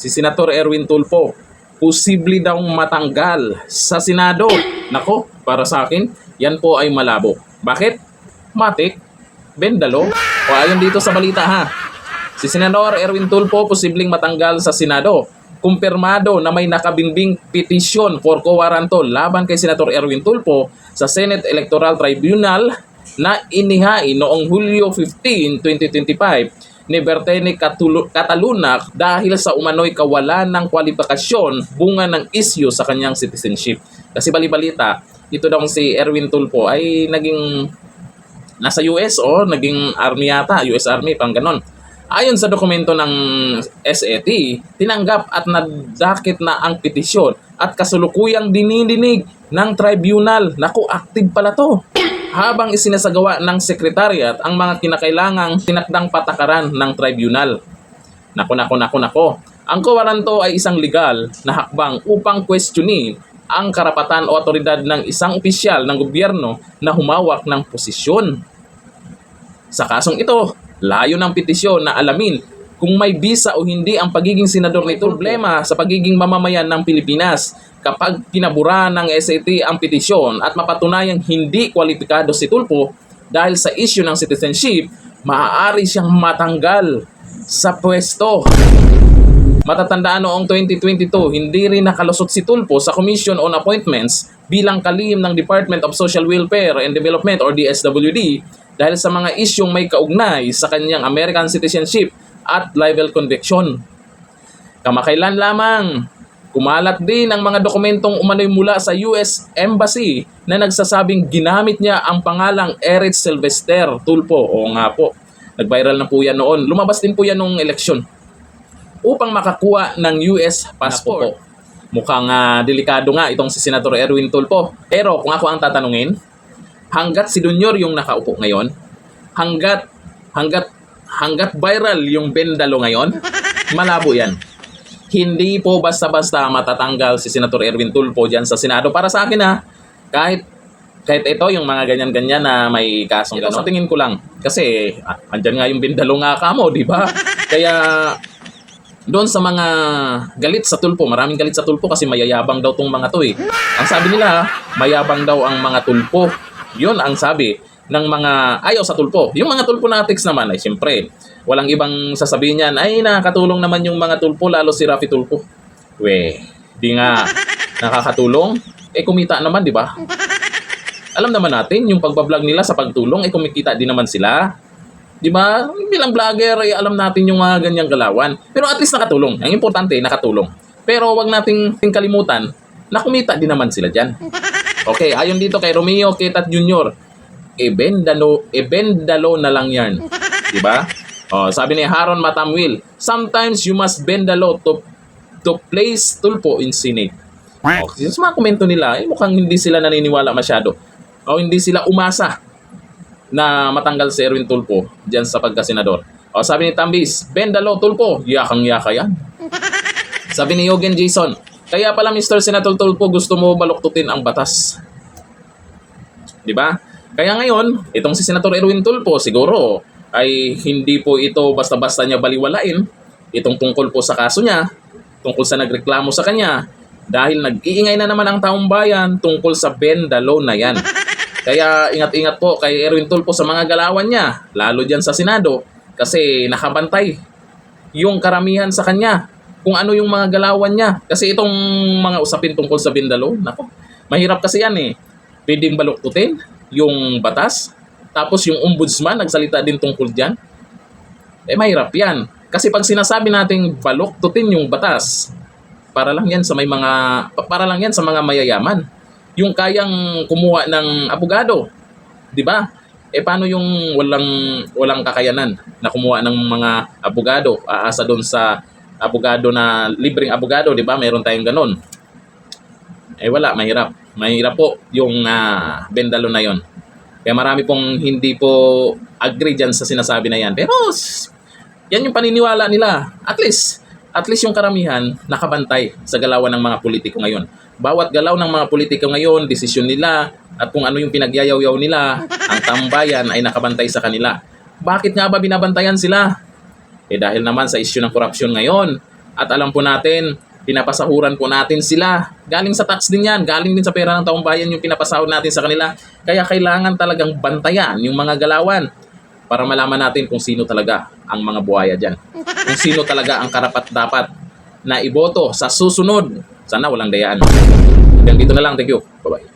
si Senator Erwin Tulfo, posible daw matanggal sa Senado. Nako, para sa akin, yan po ay malabo. Bakit? Matik, bendalo. O ayon dito sa balita ha, si Senador Erwin Tulfo posibleng matanggal sa Senado. Kumpirmado na may nakabingbing petisyon for quo warranto laban kay Senator Erwin Tulfo sa Senate Electoral Tribunal na inihain noong Hulyo 15, 2025 ni Bertene Cataluna dahil sa umano'y kawalan ng kwalifikasyon bunga ng issue sa kanyang citizenship. Kasi balibalita, ito daw si Erwin Tulfo ay naging nasa US o naging army yata, US Army, pang ganon. Ayon sa dokumento ng SET, tinanggap at nadakit na ang petisyon at kasulukuyang dinidinig ng tribunal. Naku, active pala to. Habang isinasagawa ng sekretariat ang mga kinakailangang tinakdang patakaran ng tribunal. Nako. Ang kowaranto ay isang legal na hakbang upang questionin ang karapatan o otoridad ng isang opisyal ng gobyerno na humawak ng posisyon. Sa kasong ito, layo ng petisyon na alamin kung may bisa o hindi ang pagiging senador nito. Problema sa pagiging mamamayan ng Pilipinas kapag pinabura ng SAT ang petisyon at mapatunayang hindi kwalipikado si Tulfo dahil sa issue ng citizenship, maaari siyang matanggal sa pwesto. Matatandaan noong 2022, hindi rin nakalusot si Tulfo sa Commission on Appointments bilang kalihim ng Department of Social Welfare and Development or DSWD dahil sa mga isyong may kaugnay sa kanyang American citizenship at libel conviction. Kamakailan lamang, kumalat din ang mga dokumentong umano'y mula sa US Embassy na nagsasabing ginamit niya ang pangalang Eric Sylvester Tulfo. Oo nga po, nag-viral na po yan noon. Lumabas din po yan noong eleksyon upang makakuha ng US passport. Mukhang delikado nga itong si Senator Erwin Tulfo. Pero kung ako ang tatanungin, hanggat si Junior yung nakaupo ngayon, hanggat viral yung bendalo ngayon, malabo yan. Hindi po basta-basta matatanggal si Senator Erwin Tulfo dyan sa Senado. Para sa akin kahit ito yung mga ganyan-ganyan na may kasong gano'n. Sa tingin ko lang, kasi andyan nga yung bendalo nga kamo, di ba? Kaya doon sa mga galit sa Tulfo, maraming galit sa Tulfo kasi mayayabang daw tong mga to eh. Ang sabi nila, mayabang daw ang mga Tulfo. Yun ang sabi ng mga ayaw sa Tulfo. Yung mga Tulfonatics naman ay siyempre, walang ibang sasabihin niyan, ay nakakatulong naman yung mga Tulfo, lalo si Raffy Tulfo. Di nga nakakatulong. Kumita naman, di ba? Alam naman natin, yung pagbablog nila sa pagtulong, kumikita din naman sila. Di ba? Bilang vlogger, alam natin yung mga ganyang galawan. Pero at least nakatulong. Ang importante, nakatulong. Pero wag nating kalimutan na kumita din naman sila dyan. Okay, ayon dito kay Romeo Ketat Jr., bendalo na lang yan. Diba? Sabi ni Haron Matamwil, sometimes you must bend the law to place Tulfo in Senate. Sa mga komento nila, mukhang hindi sila naniniwala masyado. Hindi sila umasa na matanggal si Erwin Tulfo dyan sa pagkasenador. Sabi ni Tambis, bend the law Tulfo, yakang-yaka yan. Sabi ni Yogen Jason, kaya pala Mr. Senator Tulfo gusto mo baluktutin ang batas. Di ba? Kaya ngayon, itong si Senator Erwin Tulfo siguro ay hindi po ito basta-basta niya baliwalain. Itong tungkol po sa kaso niya, tungkol sa nagreklamo sa kanya, dahil nag-iingay na naman ang taong bayan tungkol sa bendalo na yan. Kaya ingat-ingat po kay Erwin Tulfo sa mga galawan niya, lalo dyan sa Senado, kasi nakabantay yung karamihan sa kanya kung ano yung mga galawan niya. Kasi itong mga usapin tungkol sa bendalo, nako, mahirap kasi yan eh. Pwedeng baluktutin yung batas, tapos yung ombudsman nagsalita din tungkol dyan. Mahirap yan. Kasi pag sinasabi nating baluktutin yung batas, para lang yan sa mga mayayaman. Yung kayang kumuha ng abogado, di ba? Paano yung walang kakayanan na kumuha ng mga abogado, aasa doon sa abogado na libreng abogado, di ba? Meron tayong ganon. Wala, mahirap. Mahirap po yung bendalo na yon. Kaya marami pong hindi po agree dyan sa sinasabi na yan. Pero yan yung paniniwala nila. At least yung karamihan nakabantay sa galawan ng mga politiko ngayon. Bawat galaw ng mga politiko ngayon, desisyon nila at kung ano yung pinagyayaw-yaw nila, ang tambayan ay nakabantay sa kanila. Bakit nga ba binabantayan sila? Dahil naman sa issue ng korupsyon ngayon, At alam po natin, pinapasahuran po natin sila. Galing sa tax din yan, galing din sa pera ng taong bayan yung pinapasahod natin sa kanila. Kaya kailangan talagang bantayan yung mga galawan para malaman natin kung sino talaga ang mga buhaya dyan. Kung sino talaga ang karapat-dapat na iboto sa susunod. Sana walang dayaan. Hanggang dito na lang. Thank you. Bye-bye.